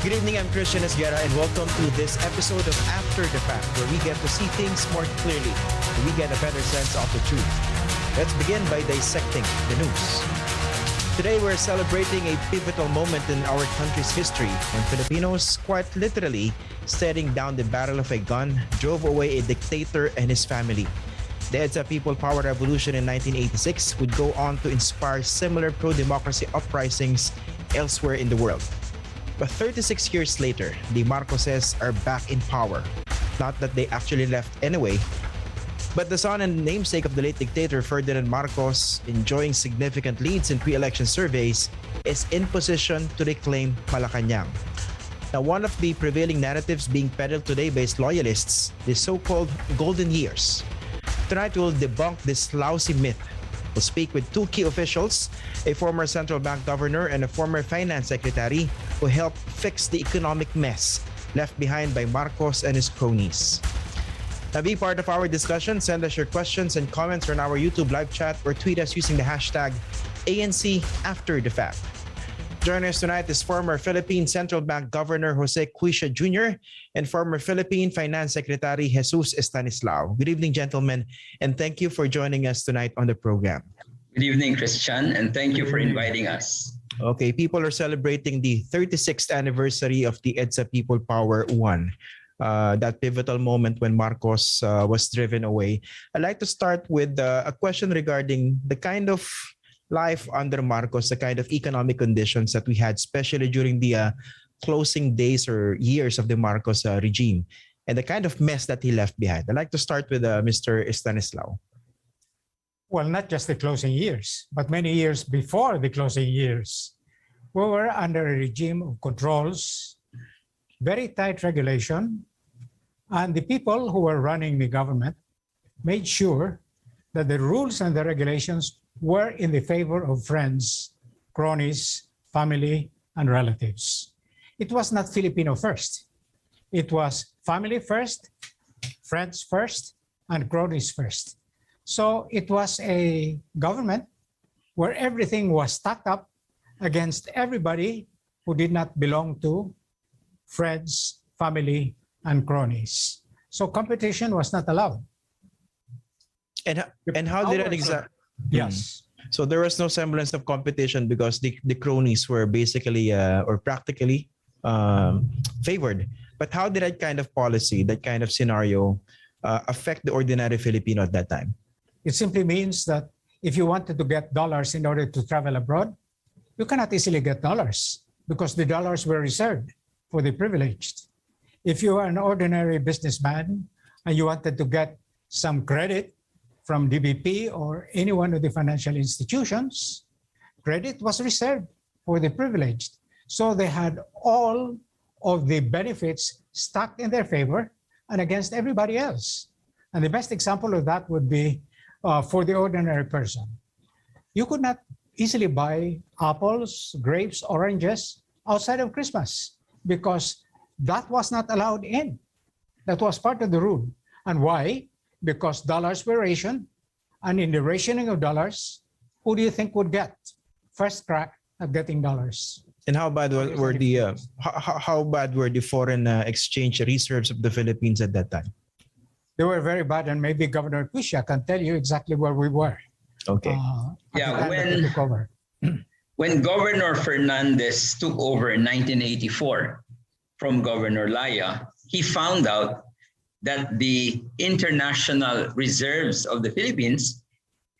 Good evening, I'm Christian Esguerra, and welcome to this episode of After the Fact, where we get to see things more clearly and we get a better sense of the truth. Let's begin by dissecting the news. Today, we're celebrating a pivotal moment in our country's history when Filipinos, quite literally, setting down the barrel of a gun, drove away a dictator and his family. The EDSA People Power Revolution in 1986 would go on to inspire similar pro-democracy uprisings elsewhere in the world. But 36 years later, the Marcoses are back in power. Not that they actually left anyway, but the son and namesake of the late dictator Ferdinand Marcos, enjoying significant leads in pre-election surveys, is in position to reclaim Malacanang. Now, one of the prevailing narratives being peddled today by its loyalists, the so-called golden years. Tonight, we'll debunk this lousy myth. We'll speak with two key officials, a former central bank governor and a former finance secretary who helped fix the economic mess left behind by Marcos and his cronies. Now, be part of our discussion. Send us your questions and comments on our YouTube live chat or tweet us using the hashtag #ANCAfterTheFact. Joining us tonight is former Philippine Central Bank Governor Jose Cuisia Jr. and former Philippine Finance Secretary Jesus Estanislao. Good evening, gentlemen, and thank you for joining us tonight on the program. Good evening, Christian, and thank you for inviting us. Okay, people are celebrating the 36th anniversary of the EDSA People Power 1. That pivotal moment when Marcos was driven away. I'd like to start with a question regarding the kind of life under Marcos, the kind of economic conditions that we had, especially during the closing days or years of the Marcos regime, and the kind of mess that he left behind. I'd like to start with Mr. Estanislao. Well, not just the closing years, but many years before the closing years. We were under a regime of controls, very tight regulation, and the people who were running the government made sure that the rules and the regulations were in the favor of friends, cronies, family, and relatives. It was not Filipino first. It was family first, friends first, and cronies first. So it was a government where everything was stacked up against everybody who did not belong to friends, family, and cronies. So competition was not allowed. And how did that exactly? Yes. So there was no semblance of competition because the cronies were basically or practically favored. But how did that kind of policy, that kind of scenario affect the ordinary Filipino at that time? It simply means that if you wanted to get dollars in order to travel abroad, you cannot easily get dollars because the dollars were reserved for the privileged. If you are an ordinary businessman and you wanted to get some credit from DBP or any one of the financial institutions, credit was reserved for the privileged. So they had all of the benefits stacked in their favor and against everybody else. And the best example of that would be for the ordinary person. You could not easily buy apples, grapes, oranges outside of Christmas because that was not allowed in. That was part of the rule. And why? Because dollars were rationed, and in the rationing of dollars, who do you think would get first crack at getting dollars? And how bad were the foreign exchange reserves of the Philippines at that time? They were very bad, and maybe Governor Cuisia can tell you exactly where we were. Okay. When Governor Fernandez took over in 1984 from Governor Laya, he found out that the international reserves of the Philippines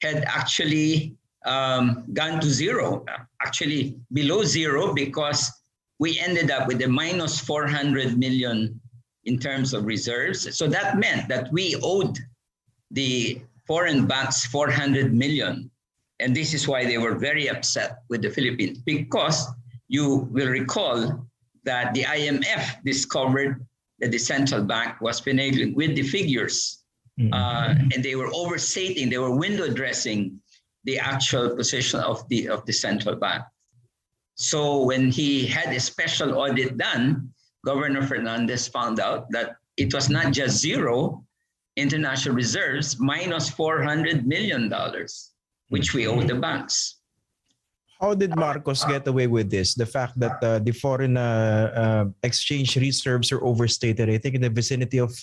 had actually gone to zero, actually below zero, because we ended up with a minus 400 million in terms of reserves. So that meant that we owed the foreign banks 400 million. And this is why they were very upset with the Philippines, because you will recall that the IMF discovered that the central bank was finagling with the figures, and they were overstating, they were window dressing the actual position of the central bank. So when he had a special audit done, Governor Fernandez found out that it was not just zero international reserves, minus $400 million, which we owe the banks. How did Marcos get away with this? The fact that the foreign exchange reserves are overstated, I think in the vicinity of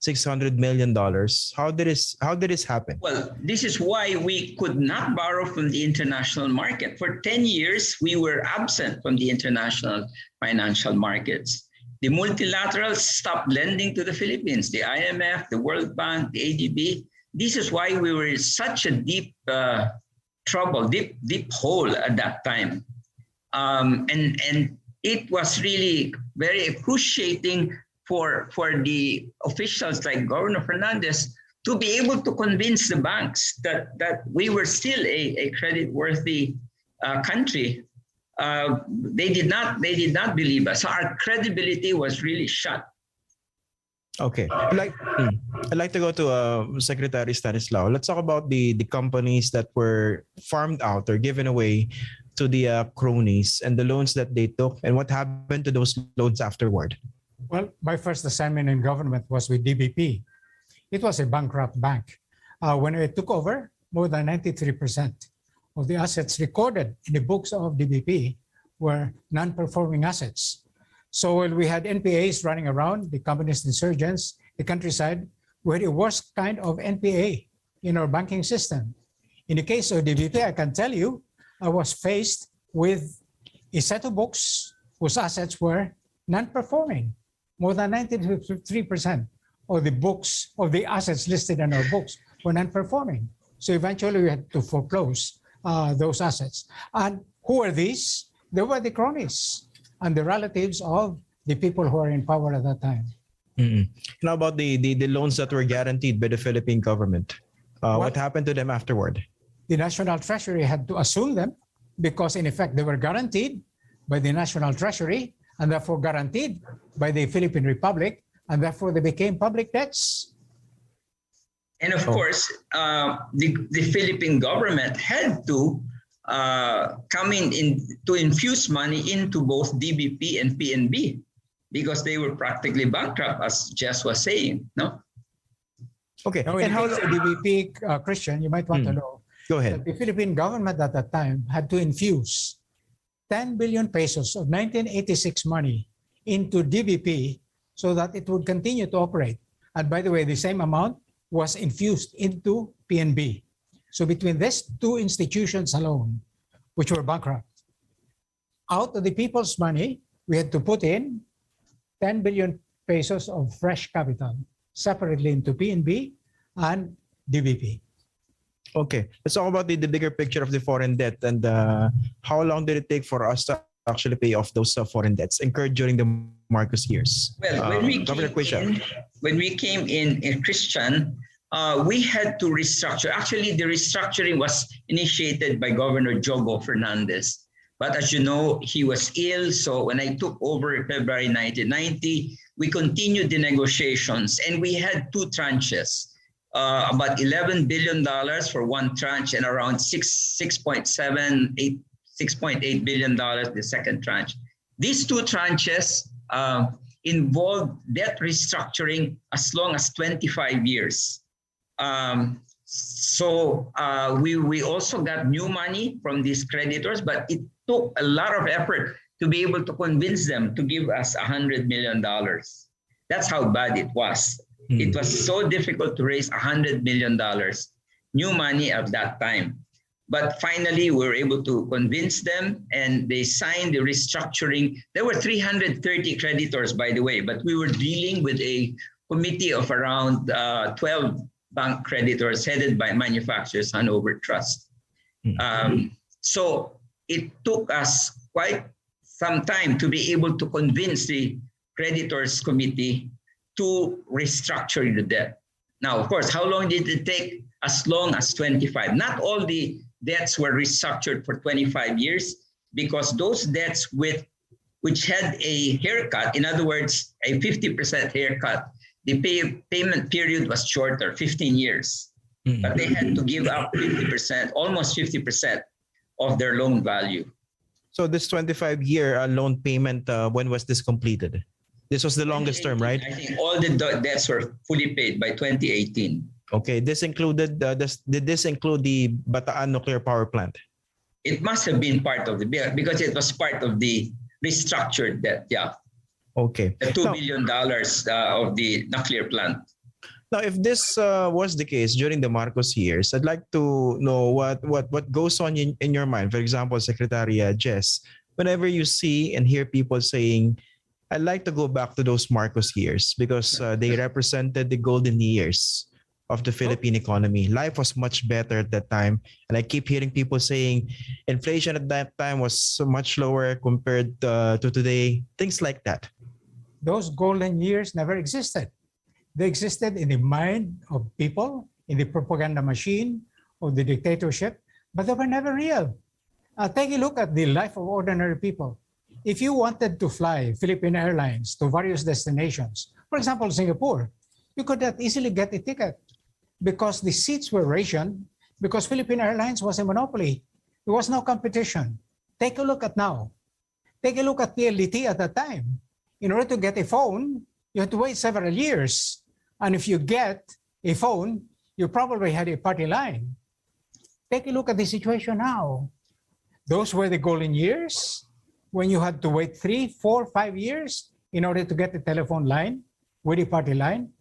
$600 million. How did this happen? Well, this is why we could not borrow from the international market. For 10 years, we were absent from the international financial markets. The multilaterals stopped lending to the Philippines, the IMF, the World Bank, the ADB. This is why we were in such a deep trouble, deep hole at that time. And it was really very excruciating for the officials like Governor Fernandez to be able to convince the banks that we were still a credit-worthy country. They did not believe us. So our credibility was really shot. Okay. I'd like to go to Secretary Stanislao. Let's talk about the companies that were farmed out or given away to the cronies and the loans that they took and what happened to those loans afterward. Well, my first assignment in government was with DBP. It was a bankrupt bank. When I took over, more than 93% of the assets recorded in the books of DBP were non-performing assets. So when we had NPAs running around, the communist insurgents, the countryside, we had the worst kind of NPA in our banking system. In the case of DBP, I can tell you, I was faced with a set of books whose assets were non-performing. More than 93% of the books, of the assets listed in our books were non-performing. So eventually we had to foreclose those assets. And who are these? They were the cronies and the relatives of the people who are in power at that time. Mm-hmm. How about the loans that were guaranteed by the Philippine government? What happened to them afterward? The National Treasury had to assume them because in effect they were guaranteed by the National Treasury and therefore guaranteed by the Philippine Republic, and therefore they became public debts. And of course, the Philippine government had to come in to infuse money into both DBP and PNB because they were practically bankrupt, as Jess was saying, no? Okay. Now, in case of DBP, Christian, you might want to know Go ahead. that the Philippine government at that time had to infuse 10 billion pesos of 1986 money into DBP so that it would continue to operate. And by the way, the same amount was infused into PNB. So between these two institutions alone, which were bankrupt, out of the people's money, we had to put in 10 billion pesos of fresh capital separately into PNB and DBP. Okay. Let's talk about the bigger picture of the foreign debt and how long did it take for us to actually pay off those foreign debts incurred during the Marcos years? Well, when we came in Christian, we had to restructure. Actually, the restructuring was initiated by Governor Jogo Fernandez. But as you know, he was ill. So when I took over in February 1990, we continued the negotiations and we had two tranches. About $11 billion for one tranche and around $6.8 billion the second tranche. These two tranches involved debt restructuring as long as 25 years. So we also got new money from these creditors, but it took a lot of effort to be able to convince them to give us $100 million. That's how bad it was. It was so difficult to raise $100 million, new money at that time. But finally, we were able to convince them and they signed the restructuring. There were 330 creditors, by the way, but we were dealing with a committee of around 12 bank creditors headed by Manufacturers Hanover Trust. So it took us quite some time to be able to convince the creditors committee to restructure the debt. Now, of course, how long did it take? As long as 25. Not all the debts were restructured for 25 years because those debts which had a haircut, in other words, a 50% haircut, the payment period was shorter, 15 years. But they had to give up 50%, almost 50% of their loan value. So this 25-year loan payment, when was this completed? This was the longest term, right? I think all the debts were fully paid by 2018. Okay, this included. Did this include the Bataan nuclear power plant? It must have been part of the bill because it was part of the restructured debt. Yeah, Okay. the $2 Now, billion of the nuclear plant. now, if this was the case during the Marcos years, I'd like to know what goes on in your mind. For example, Secretary Jess, whenever you see and hear people saying, "I'd like to go back to those Marcos years because they represented the golden years of the Philippine economy. Life was much better at that time." And I keep hearing people saying inflation at that time was so much lower compared to today. Things like that. Those golden years never existed. They existed in the mind of people, in the propaganda machine of the dictatorship, but they were never real. Take a look at the life of ordinary people. If you wanted to fly Philippine Airlines to various destinations, for example, Singapore, you could not easily get a ticket because the seats were rationed, because Philippine Airlines was a monopoly. There was no competition. Take a look at now. Take a look at PLDT at that time. In order to get a phone, you had to wait several years. And if you get a phone, you probably had a party line. Take a look at the situation now. Those were the golden years when you had to wait 3, 4, 5 years in order to get the telephone line with a party line.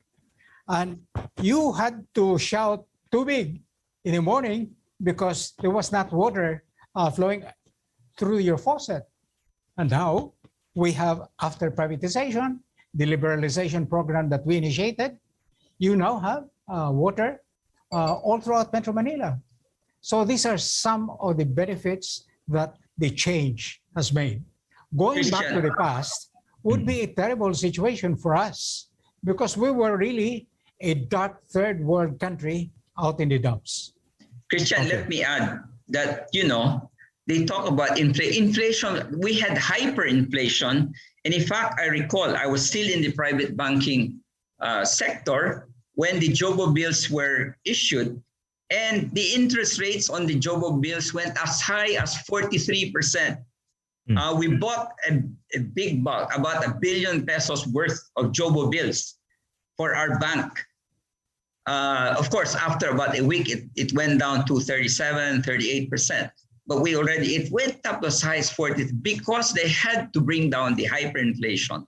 And you had to shout too big in the morning because there was not water flowing through your faucet. And now we have, after privatization, the liberalization program that we initiated, you now have water all throughout Metro Manila. So these are some of the benefits that the change has made. Going back to the past would be a terrible situation for us because we were really a dark third world country out in the dumps. Christian, let me add that, they talk about inflation. We had hyperinflation. And in fact, I recall I was still in the private banking sector when the Jobo bills were issued. And the interest rates on the Jobo bills went as high as 43%. We bought a big bulk, about ₱1 billion worth of Jobo bills for our bank. Of course, after about a week, it went down to 37, 38%. But it went up as high as 40 because they had to bring down the hyperinflation.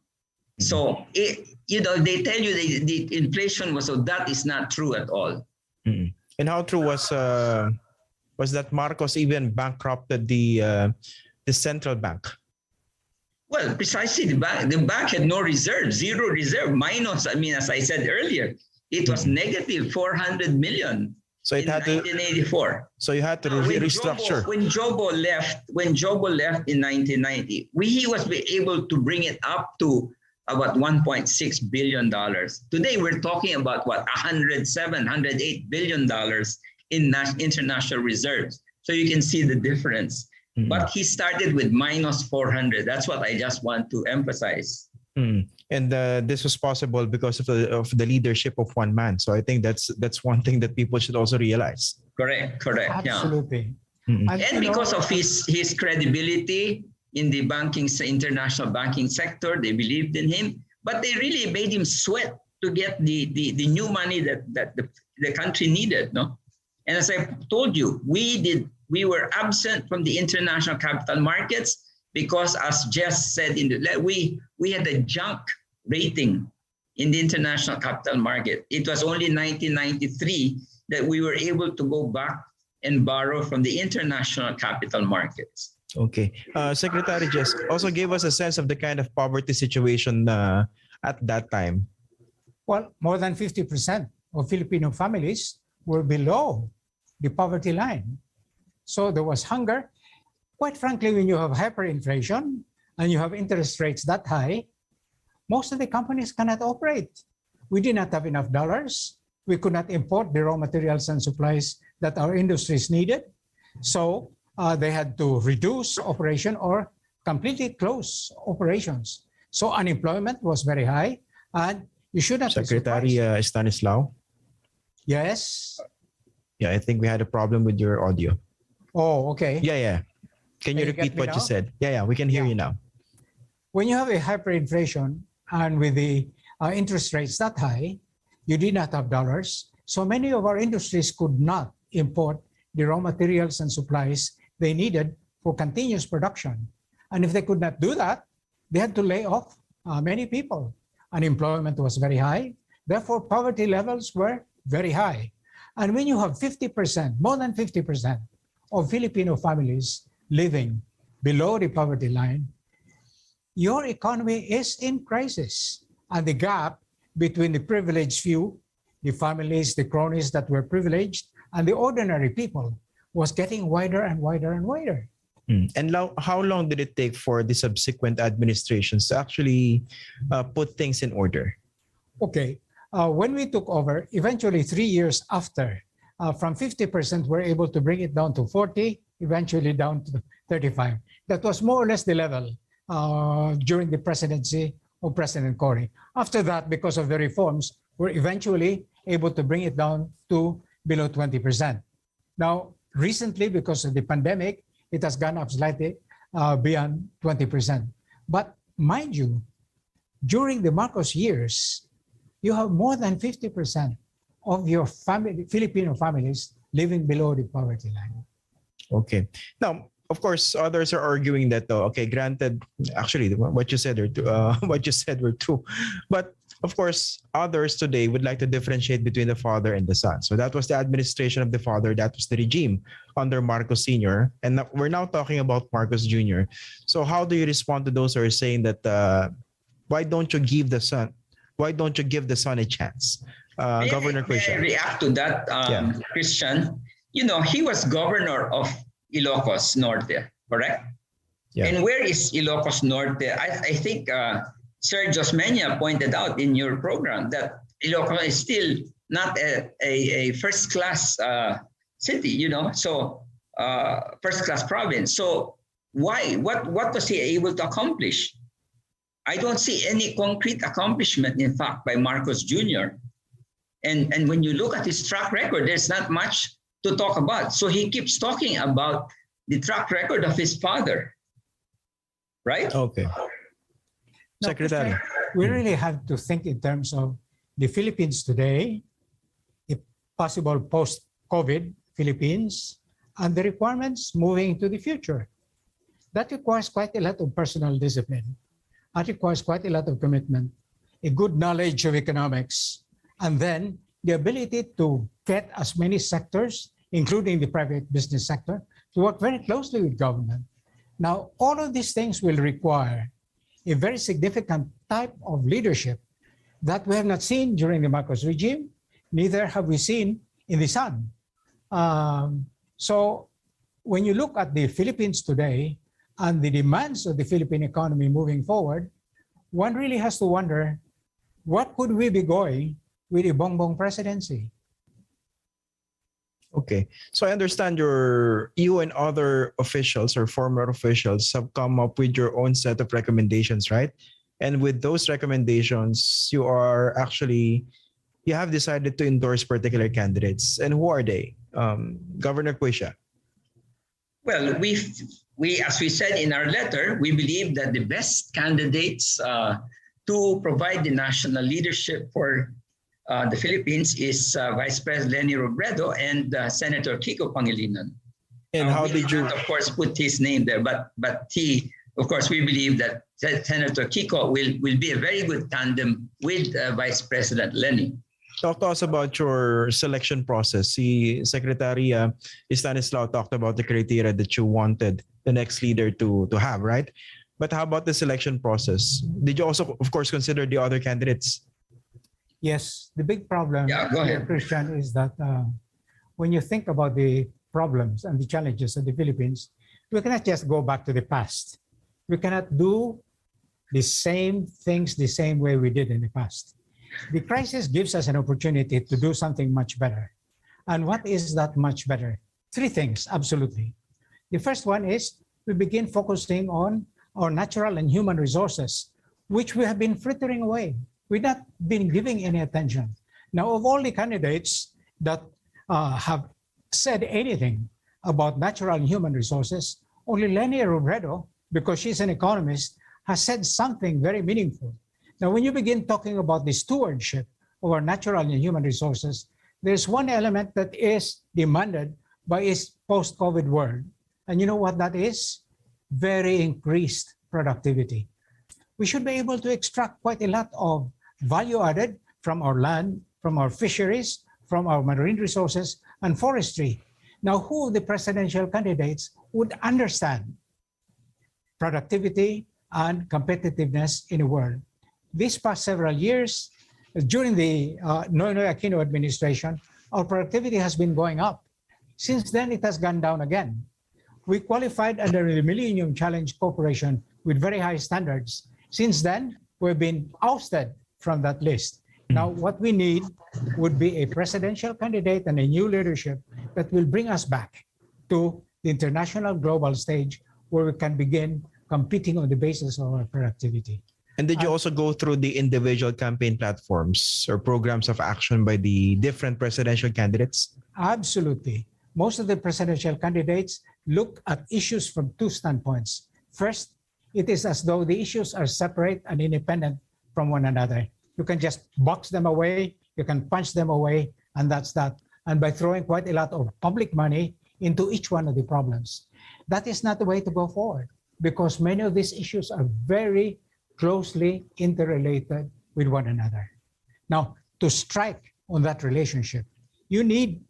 So, they tell you the inflation was, so that is not true at all. And how true was that Marcos even bankrupted the central bank? Well, precisely the bank had no reserve, zero reserve, minus, as I said earlier, it was negative 400 million. So it had 1984. So you had to restructure. When Jobo left in 1990, he was able to bring it up to about $1.6 billion. Today we're talking about $107, $108 billion in international reserves. So you can see the difference. But he started with minus 400. That's what I just want to emphasize. And this was possible because of the leadership of one man. So I think that's one thing that people should also realize. Correct. Absolutely. Yeah. And because of his credibility in the international banking sector, they believed in him. But they really made him sweat to get the new money that the country needed. No? And as I told you, we were absent from the international capital markets because, as Jess said, we had a junk rating in the international capital market. It was only 1993 that we were able to go back and borrow from the international capital markets. Okay. Secretary Jess, also gave us a sense of the kind of poverty situation at that time. Well, more than 50% of Filipino families were below the poverty line. So there was hunger. Quite frankly, when you have hyperinflation and you have interest rates that high, most of the companies cannot operate. We did not have enough dollars. We could not import the raw materials and supplies that our industries needed. So they had to reduce operation or completely close operations. So unemployment was very high. And you should have Secretary Stanislao? Yes? Yeah, I think we had a problem with your audio. Oh, okay. Yeah. Can you repeat what you said? Yeah, we can hear you now. When you have a hyperinflation and with the interest rates that high, you did not have dollars. So many of our industries could not import the raw materials and supplies they needed for continuous production. And if they could not do that, they had to lay off many people. Unemployment was very high. Therefore, poverty levels were very high. And when you have 50%, more than 50% of Filipino families living below the poverty line, your economy is in crisis. And the gap between the privileged few, the families, the cronies that were privileged, and the ordinary people was getting wider and wider and wider. And how long did it take for the subsequent administrations to actually put things in order? Okay, when we took over, eventually 3 years after, from 50%, we're able to bring it down to 40, eventually down to 35. That was more or less the level during the presidency of President Cory. After that, because of the reforms, we're eventually able to bring it down to below 20%. Now, recently, because of the pandemic, it has gone up slightly beyond 20%. But mind you, during the Marcos years, you have more than 50% of your family, Filipino families living below the poverty line. Okay. Now, of course, others are arguing that, okay, granted, actually, what you said were true. But of course, others today would like to differentiate between the father and the son. So that was the administration of the father. That was the regime under Marcos Sr. And we're now talking about Marcos Jr. So how do you respond to those who are saying that, why don't you give the son a chance? Governor May I Quisha. react to that, Christian? You know, he was governor of Ilocos Norte, correct? Yeah. And where is Ilocos Norte? I think Sir Josmeña pointed out in your program that Ilocos is still not a first-class city, you know, so first-class province. So why? What was he able to accomplish? I don't see any concrete accomplishment, in fact, by Marcos Jr. And when you look at his track record, there's not much to talk about. So he keeps talking about the track record of his father, right? Okay. Now, Secretary. we really have to think in terms of the Philippines today, a possible post-COVID Philippines, and the requirements moving into the future. That requires quite a lot of personal discipline. That requires quite a lot of commitment, a good knowledge of economics, and then the ability to get as many sectors, including the private business sector, to work very closely with government. Now, all of these things will require a very significant type of leadership that we have not seen during the Marcos regime, neither have we seen in the Son. So when you look at the Philippines today and the demands of the Philippine economy moving forward, one really has to wonder, what could we be going with a Bongbong presidency? Okay. So I understand you and other officials or former officials have come up with your own set of recommendations, right? And with those recommendations, you have decided to endorse particular candidates. And who are they? Governor Quisha. Well, we, as we said in our letter, we believe that the best candidates to provide the national leadership for the Philippines is Vice President Leni Robredo and Senator Kiko Pangilinan. And how did you, of course, put his name there? But he, of course, we believe that Senator Kiko will be a very good tandem with Vice President Leni. talk to us about your selection process? Si Secretary Stanislao talked about the criteria that you wanted the next leader to have, right? But how about the selection process? Did you also, of course, consider the other candidates? Yes, the big problem, go ahead, Christian, is that when you think about the problems and the challenges of the Philippines, we cannot just go back to the past. We cannot do the same things the same way we did in the past. The crisis gives us an opportunity to do something much better. And what is that much better? Three things, absolutely. The first one is we begin focusing on our natural and human resources, which we have been frittering away. We've not been giving any attention. Now, of all the candidates that have said anything about natural and human resources, only Leni Robredo, because she's an economist, has said something very meaningful. Now, when you begin talking about the stewardship of our natural and human resources, there's one element that is demanded by its post-COVID world, And you know what that is? Very increased productivity. We should be able to extract quite a lot of value added from our land, from our fisheries, from our marine resources, and forestry. Now, who of the presidential candidates would understand productivity and competitiveness in the world? These past several years, during the Noynoy Aquino administration, our productivity has been going up. Since then, it has gone down again. We qualified under the Millennium Challenge Corporation with very high standards. Since then, we've been ousted from that list. Now, what we need would be a presidential candidate and a new leadership that will bring us back to the international global stage where we can begin competing on the basis of our productivity. And did you also go through the individual campaign platforms or programs of action by the different presidential candidates? Absolutely. Most of the presidential candidates look at issues from two standpoints. First, it is as though the issues are separate and independent from one another. You can just box them away, you can punch them away, and that's that. And by throwing quite a lot of public money into each one of the problems. That is not the way to go forward, because many of these issues are very closely interrelated with one another. Now, to strike on that relationship, you need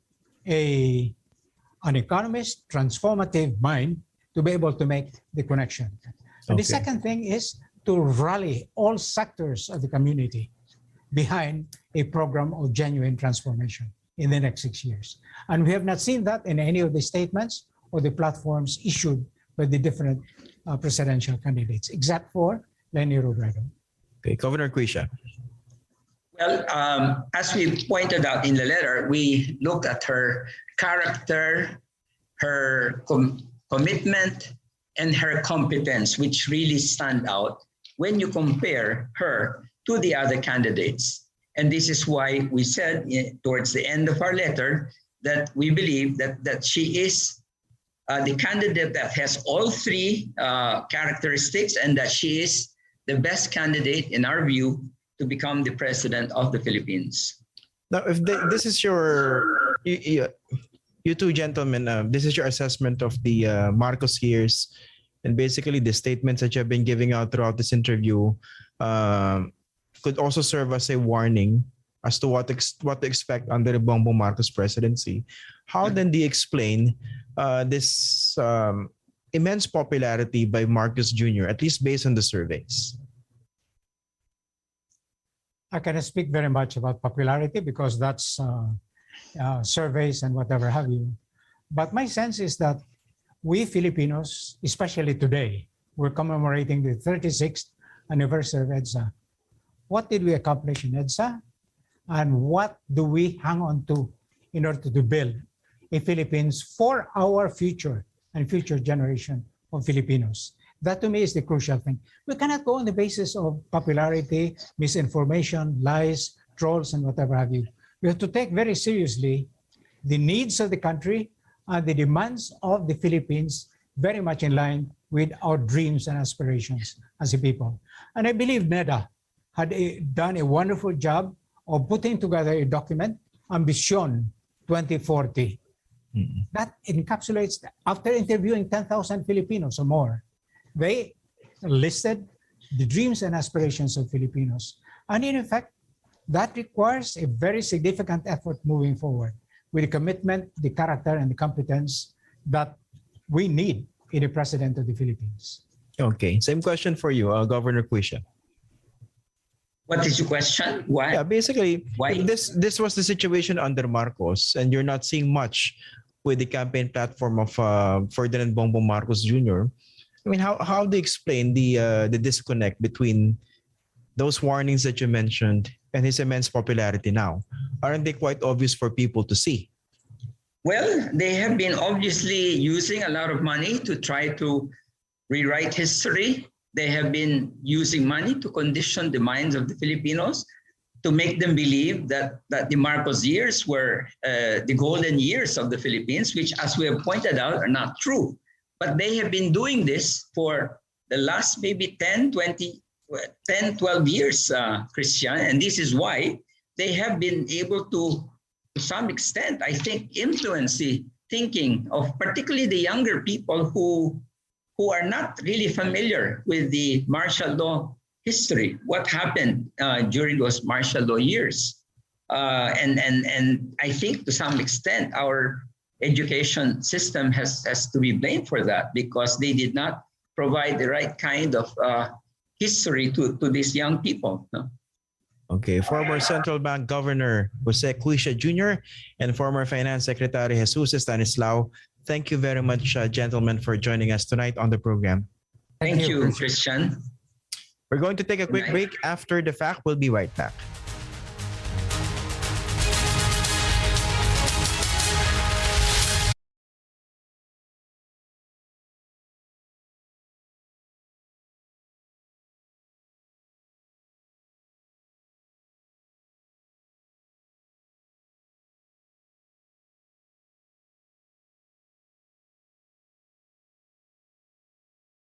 an economist, transformative mind to be able to make the connection. And the second thing is to rally all sectors of the community behind a program of genuine transformation in the next 6 years. And we have not seen that in any of the statements or the platforms issued by the different presidential candidates, except for Leni Robredo. Okay, Governor Quisha. Well, as we pointed out in the letter, we looked at her character, her commitment, and her competence, which really stand out when you compare her to the other candidates. And this is why we said towards the end of our letter that we believe that she is the candidate that has all three characteristics, and that she is the best candidate in our view to become the president of the Philippines. Now, if this is your, you two gentlemen, this is your assessment of the Marcos years, and basically the statements that you have been giving out throughout this interview could also serve as a warning as to what to expect under the Bongbong Marcos presidency. How then do you explain this immense popularity by Marcos Jr., at least based on the surveys? I cannot speak very much about popularity because that's surveys and whatever have you. But my sense is that we Filipinos, especially today, we're commemorating the 36th anniversary of EDSA. What did we accomplish in EDSA? And what do we hang on to in order to build a Philippines for our future and future generation of Filipinos? That to me is the crucial thing. We cannot go on the basis of popularity, misinformation, lies, trolls, and whatever have you. We have to take very seriously the needs of the country and the demands of the Philippines, very much in line with our dreams and aspirations as a people. And I believe NEDA had done a wonderful job of putting together a document, Ambition 2040. Mm-hmm. That encapsulates, after interviewing 10,000 Filipinos or more, they listed the dreams and aspirations of Filipinos. And in effect, that requires a very significant effort moving forward with the commitment, the character, and the competence that we need in the President of the Philippines. Okay, same question for you, Governor Quisha. What is your question? Why? Yeah, basically, why? If this was the situation under Marcos, and you're not seeing much with the campaign platform of Ferdinand Bongbong Marcos Jr., I mean, how do you explain the disconnect between those warnings that you mentioned and his immense popularity now? Aren't they quite obvious for people to see? Well, they have been obviously using a lot of money to try to rewrite history. They have been using money to condition the minds of the Filipinos, to make them believe that the Marcos years were the golden years of the Philippines, which, as we have pointed out, are not true. But they have been doing this for the last maybe 10, 12 years, Christian. And this is why they have been able to some extent, I think, influence the thinking of particularly the younger people who are not really familiar with the martial law history, what happened during those martial law years. And I think to some extent our education system has to be blamed for that, because they did not provide the right kind of history to these young people. No? Okay, former Central Bank Governor Jose Cuisia Jr. and former Finance Secretary Jesus Stanislao, thank you very much, gentlemen, for joining us tonight on the program. Thank you, Christian. We're going to take a quick break. After the fact, we'll be right back.